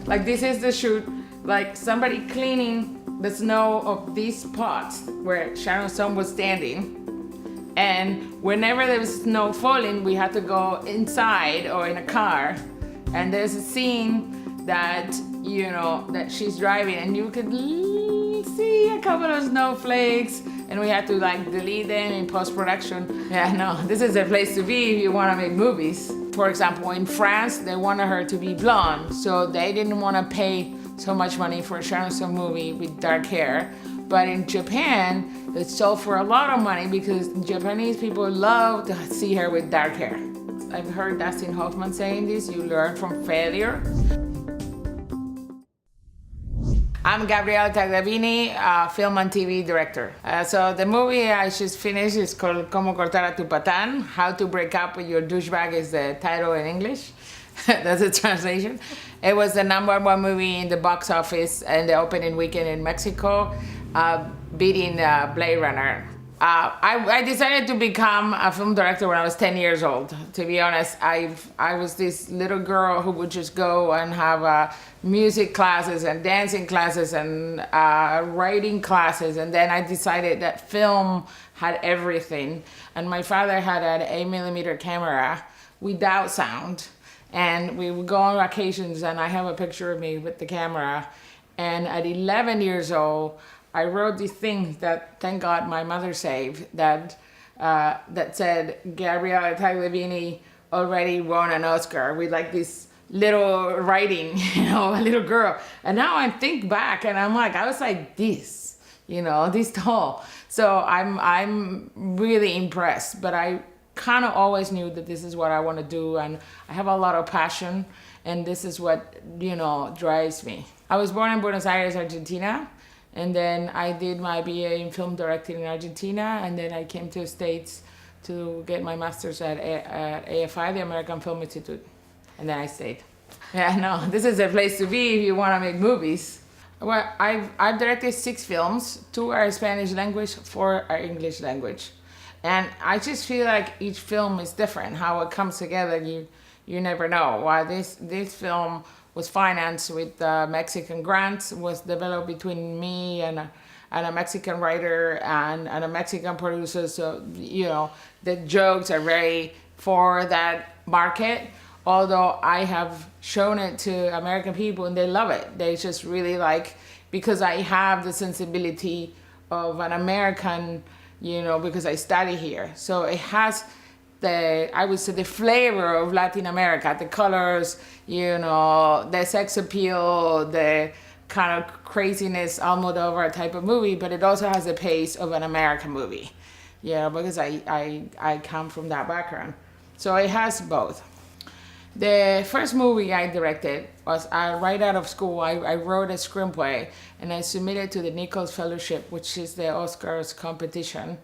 Like this is the shoot, like somebody cleaning the snow of these spots where Sharon Stone was standing. And whenever there was snow falling, we had to go inside or in a car. And there's a scene that, you know, that she's driving and you could see a couple of snowflakes and we had to like delete them in post-production. Yeah, no, this is a place to be if you want to make movies. For example, in France, they wanted her to be blonde, so they didn't want to pay so much money for a Sharon Stone movie with dark hair. But in Japan, it sold for a lot of money because Japanese people love to see her with dark hair. I've heard Dustin Hoffman saying this, you learn from failure. I'm Gabriella Tagliavini, film and TV director. So the movie I just finished is called Cómo cortar a tu patán, How to Break Up with Your Douchebag is the title in English. That's the translation. It was the #1 movie in the box office and the opening weekend in Mexico, beating Blade Runner. I decided to become a film director when I was 10 years old. To be honest, I was this little girl who would just go and have music classes and dancing classes and writing classes. And then I decided that film had everything. And my father had an 8mm camera without sound. And we would go on vacations and I have a picture of me with the camera. And at 11 years old, I wrote this thing that, thank God, my mother saved, that said, Gabriella Tagliavini already won an Oscar, with like this little writing, you know, a little girl. And now I think back and I'm like, I was like this, you know, this tall. So I'm really impressed, but I kind of always knew that this is what I want to do, and I have a lot of passion, and this is what, you know, drives me. I was born in Buenos Aires, Argentina. And then I did my BA in film directing in Argentina, and then I came to the States to get my master's at AFI, the American Film Institute, and then I stayed. Yeah, no, this is a place to be if you want to make movies. Well, I've directed 6 films. 2 are Spanish language, 4 are English language. And I just feel like each film is different. How it comes together, you never know. While this film was financed with Mexican grants, was developed between me and a Mexican writer and a Mexican producer. So, you know, the jokes are very for that market. Although I have shown it to American people and they love it. They just really like, because I have the sensibility of an American, you know, because I study here. So it has I would say the flavor of Latin America, the colors, you know, the sex appeal, the kind of craziness, Almodovar type of movie, but it also has the pace of an American movie, you know, because I come from that background. So it has both. The first movie I directed was right out of school. I wrote a screenplay and I submitted to the Nichols Fellowship, which is the Oscars competition,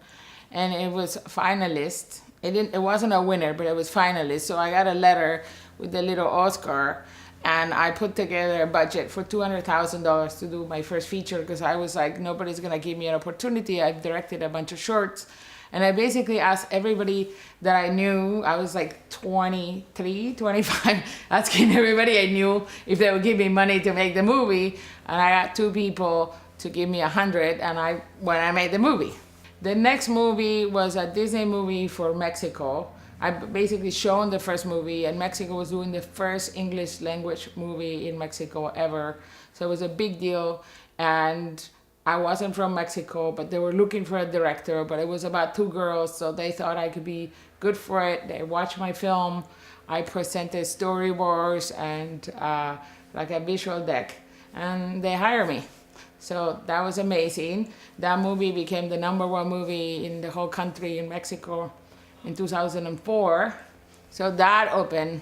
and it was finalist. It wasn't a winner, but it was finalist. So I got a letter with the little Oscar, and I put together a budget for $200,000 to do my first feature, because I was like, nobody's gonna give me an opportunity. I've directed a bunch of shorts. And I basically asked everybody that I knew, I was like 23, 25, asking everybody I knew if they would give me money to make the movie. And I got 2 people to give me 100, and when I made the movie. The next movie was a Disney movie for Mexico. I basically shown the first movie, and Mexico was doing the first English language movie in Mexico ever. So it was a big deal, and I wasn't from Mexico, but they were looking for a director, but it was about 2 girls, so they thought I could be good for it. They watched my film. I presented storyboards and like a visual deck, and they hired me. So that was amazing. That movie became the #1 movie in the whole country in Mexico in 2004. So that opened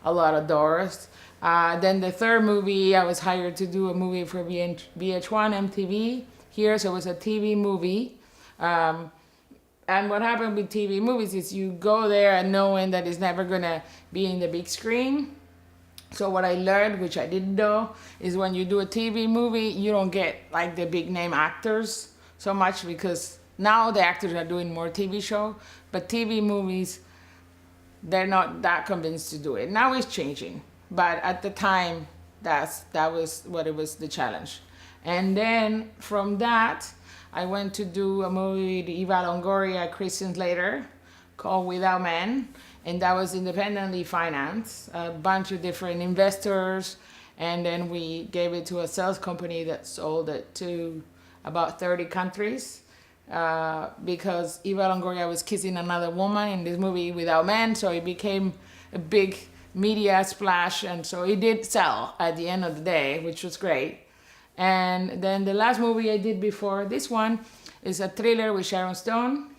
a lot of doors. Then the third movie, I was hired to do a movie for VH1 MTV here, so it was a TV movie. And what happened with TV movies is you go there and knowing that it's never gonna be in the big screen. So what I learned, which I didn't know, is when you do a TV movie, you don't get like the big name actors so much, because now the actors are doing more TV shows, but TV movies, they're not that convinced to do it. Now it's changing, but at the time, that was what it was, the challenge. And then from that, I went to do a movie with Eva Longoria, Christian Slater, called Without Men, and that was independently financed, a bunch of different investors, and then we gave it to a sales company that sold it to about 30 countries, because Eva Longoria was kissing another woman in this movie Without Men, so it became a big media splash, and so it did sell at the end of the day, which was great. And then the last movie I did before this one is a thriller with Sharon Stone,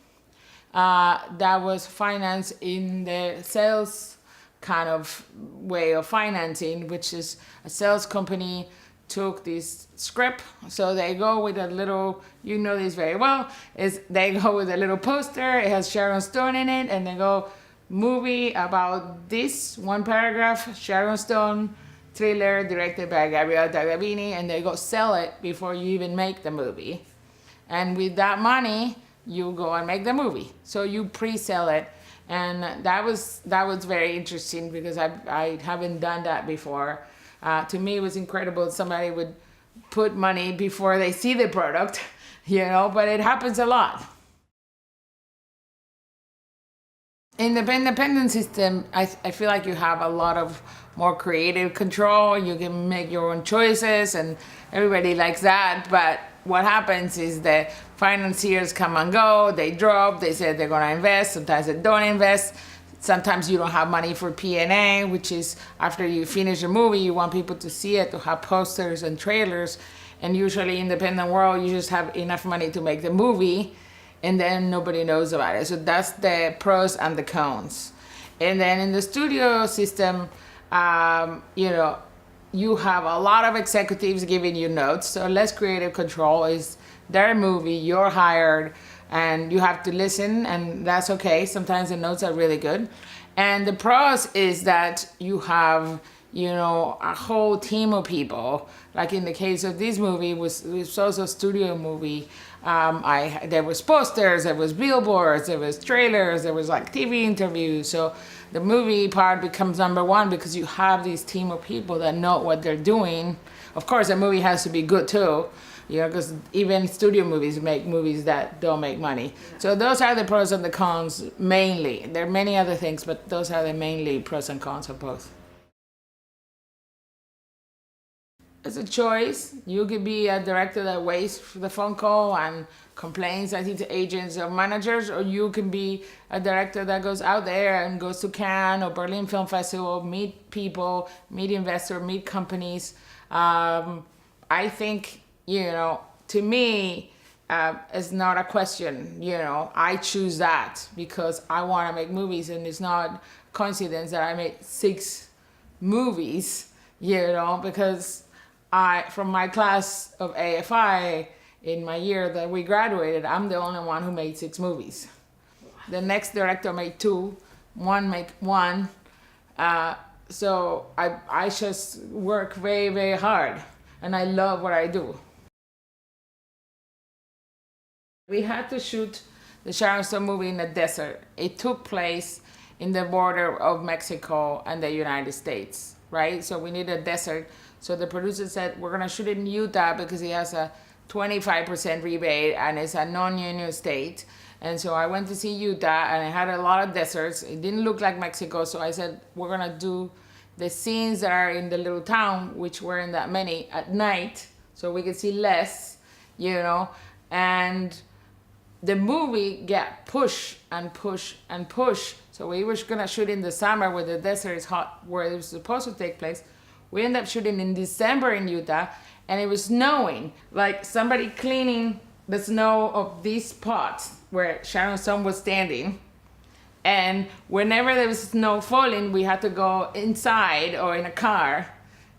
that was financed in the sales kind of way of financing, which is a sales company took this script, so they go with a little, you know this very well, is they go with a little poster, it has Sharon Stone in it, and they go, movie about this, one paragraph, Sharon Stone, thriller directed by Gabriela Tagliavini, and they go sell it before you even make the movie. And with that money, you go and make the movie. So you pre-sell it. And that was very interesting because I haven't done that before. To me, it was incredible. Somebody would put money before they see the product, but it happens a lot. In the independent system, I feel like you have a lot of more creative control. You can make your own choices, and everybody likes that. But what happens is the financiers come and go. They drop. They say they're going to invest. Sometimes they don't invest. Sometimes you don't have money for P&A, which is after you finish a movie, you want people to see it, to have posters and trailers. And usually, independent world, you just have enough money to make the movie, and then nobody knows about it. So that's the pros and the cons. And then in the studio system, you have a lot of executives giving you notes. So less creative control, is their movie, you're hired, and you have to listen, and that's okay. Sometimes the notes are really good. And the pros is that you have, a whole team of people. Like in the case of this movie, it was also a studio movie. There was posters, there was billboards, there was trailers, there was like TV interviews. So the movie part becomes number one because you have this team of people that know what they're doing. Of course, the movie has to be good too, because even studio movies make movies that don't make money. So those are the pros and the cons mainly. There are many other things, but those are the mainly pros and cons of both. It's a choice. You could be a director that waits for the phone call and complains, I think, to agents or managers, or you can be a director that goes out there and goes to Cannes or Berlin Film Festival, meet people, meet investors, meet companies. I think, to me, it's not a question. I choose that because I want to make movies, and it's not coincidence that I made 6 movies, because from my class of AFI, in my year that we graduated, I'm the only one who made 6 movies. The next director made 2, one made 1. So I just work very, very hard, and I love what I do. We had to shoot the Sharon Stone movie in the desert. It took place in the border of Mexico and the United States, right? So we need a desert. So the producer said, we're gonna shoot it in Utah because it has a 25% rebate and it's a non-union state. And so I went to see Utah, and it had a lot of deserts. It didn't look like Mexico, so I said, we're gonna do the scenes that are in the little town, which weren't that many, at night, so we could see less, and the movie got pushed and pushed and pushed. So we were gonna shoot in the summer where the desert is hot, where it was supposed to take place. We ended up shooting in December in Utah, and it was snowing. Like somebody cleaning the snow of these spots where Sharon Stone was standing. And whenever there was snow falling, we had to go inside or in a car.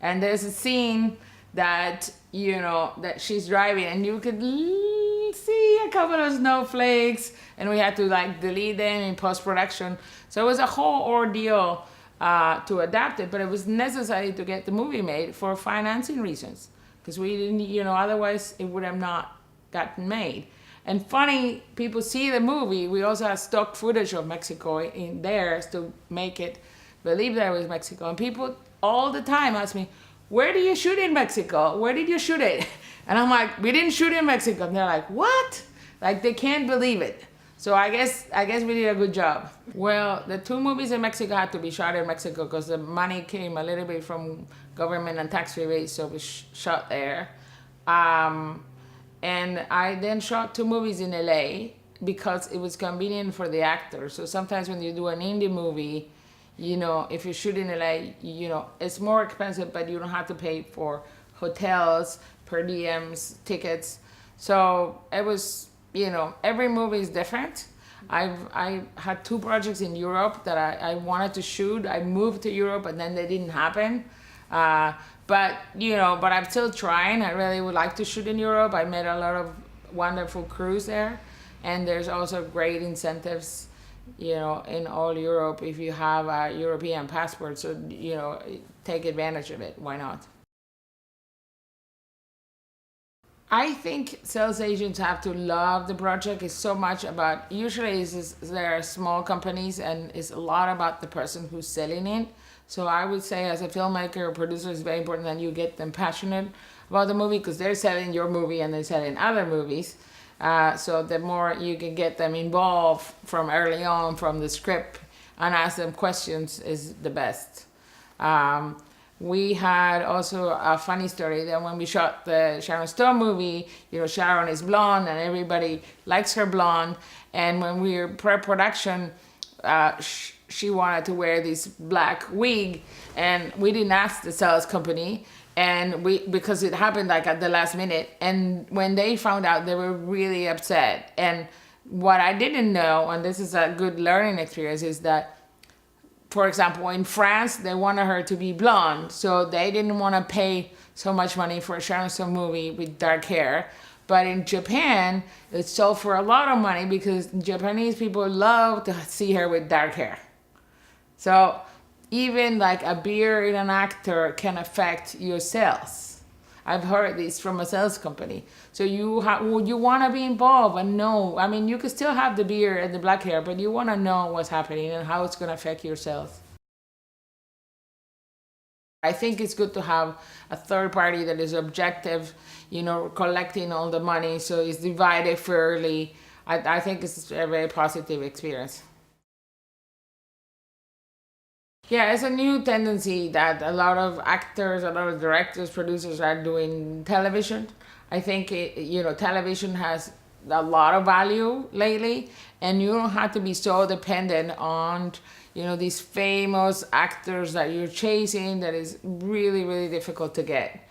And there's a scene that, that she's driving, and you could see a couple of snowflakes, and we had to delete them in post-production. So it was a whole ordeal to adapt it, but it was necessary to get the movie made for financing reasons, because we didn't, otherwise it would have not gotten made. And funny, people see the movie. We also have stock footage of Mexico in there to make it believe that it was Mexico. And people all the time ask me, where do you shoot in Mexico? Where did you shoot it? And I'm like, we didn't shoot in Mexico. And they're like, what? Like, they can't believe it. So I guess we did a good job. Well, the 2 movies in Mexico had to be shot in Mexico because the money came a little bit from government and tax rebates, so we shot there. And I then shot 2 movies in LA because it was convenient for the actors. So sometimes when you do an indie movie, you know, if you shoot in LA, you know, it's more expensive, but you don't have to pay for hotels, per diems, tickets. So it was, you know, every movie is different. I had 2 projects in Europe that I wanted to shoot. I moved to Europe and then they didn't happen. But, you know, but I'm still trying. I really would like to shoot in Europe. I met a lot of wonderful crews there. And there's also great incentives, you know, in all Europe if you have a European passport. So, you know, take advantage of it. Why not? I think sales agents have to love the project. It's so much about, usually there are small companies and it's a lot about the person who's selling it. So I would say as a filmmaker or producer, it's very important that you get them passionate about the movie because they're selling your movie and they're selling other movies. So the more you can get them involved from early on from the script and ask them questions is the best. We had also a funny story that when we shot the Sharon Stone movie, you know, Sharon is blonde and everybody likes her blonde. And when we were pre-production, she wanted to wear this black wig and we didn't ask the sales company and because it happened like at the last minute. And when they found out, they were really upset. And what I didn't know, and this is a good learning experience, is that for example, in France, they wanted her to be blonde, so they didn't want to pay so much money for a Sharon Stone movie with dark hair. But in Japan, it sold for a lot of money because Japanese people love to see her with dark hair. So even like a beard in an actor can affect your sales. I've heard this from a sales company. So you want to be involved and know. I mean, you can still have the beard and the black hair, but you want to know what's happening and how it's going to affect your sales. I think it's good to have a third party that is objective, you know, collecting all the money so it's divided fairly. I think it's a very positive experience. Yeah, it's a new tendency that a lot of actors, a lot of directors, producers are doing television. I think you know, television has a lot of value lately, and you don't have to be so dependent on, you know, these famous actors that you're chasing. That is really, really difficult to get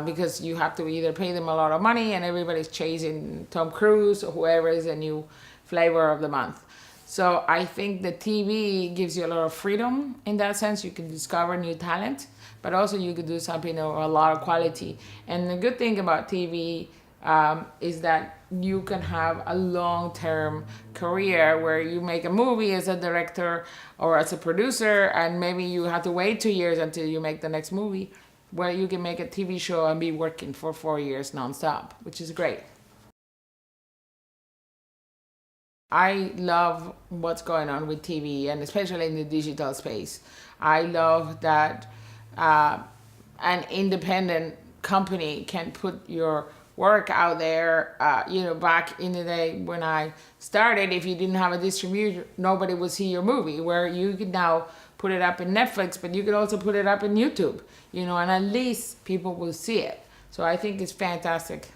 because you have to either pay them a lot of money, and everybody's chasing Tom Cruise or whoever is a new flavor of the month. So I think the TV gives you a lot of freedom in that sense. You can discover new talent, but also you could do something of a lot of quality. And the good thing about TV is that you can have a long-term career where you make a movie as a director or as a producer, and maybe you have to wait 2 years until you make the next movie, where you can make a TV show and be working for 4 years nonstop, which is great. I love what's going on with TV, and especially in the digital space. I love that an independent company can put your work out there. You know, back in the day when I started, if you didn't have a distributor, nobody would see your movie. Where you can now put it up in Netflix, but you could also put it up in YouTube. You know, and at least people will see it. So I think it's fantastic.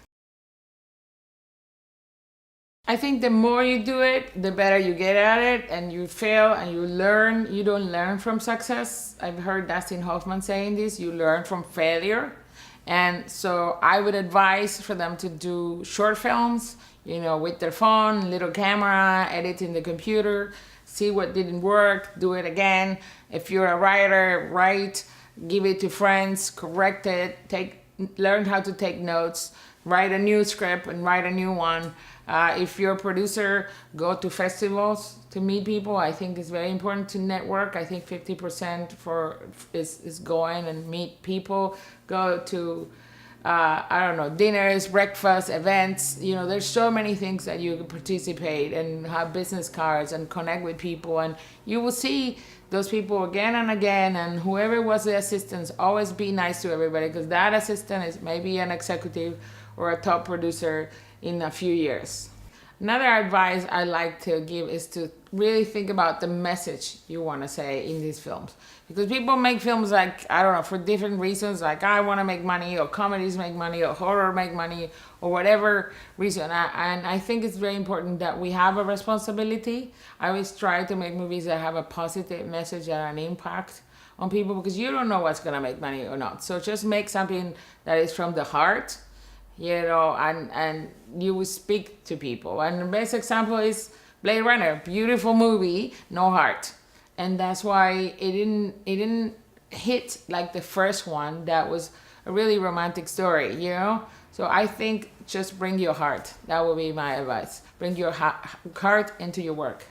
I think the more you do it, the better you get at it, and you fail and you learn. You don't learn from success. I've heard Dustin Hoffman saying this, you learn from failure. And so I would advise for them to do short films, you know, with their phone, little camera, edit in the computer, see what didn't work, do it again. If you're a writer, write, give it to friends, correct it, learn how to take notes, write a new script and write a new one. If you're a producer, go to festivals to meet people. I think it's very important to network. I think 50% is going and meet people. Go to I don't know, dinners, breakfast, events. You know, there's so many things that you can participate and have business cards and connect with people. And you will see those people again and again. And whoever was the assistant, always be nice to everybody, because that assistant is maybe an executive or a top producer in a few years. Another advice I like to give is to really think about the message you want to say in these films. Because people make films, like, I don't know, for different reasons, like I want to make money, or comedies make money, or horror make money, or whatever reason. And I think it's very important that we have a responsibility. I always try to make movies that have a positive message and an impact on people, because you don't know what's going to make money or not. So just make something that is from the heart, you know, and you will speak to people. And the best example is Blade Runner, beautiful movie, no heart. And that's why it didn't hit like the first one. That was a really romantic story, you know? So I think just bring your heart. That would be my advice. Bring your heart into your work.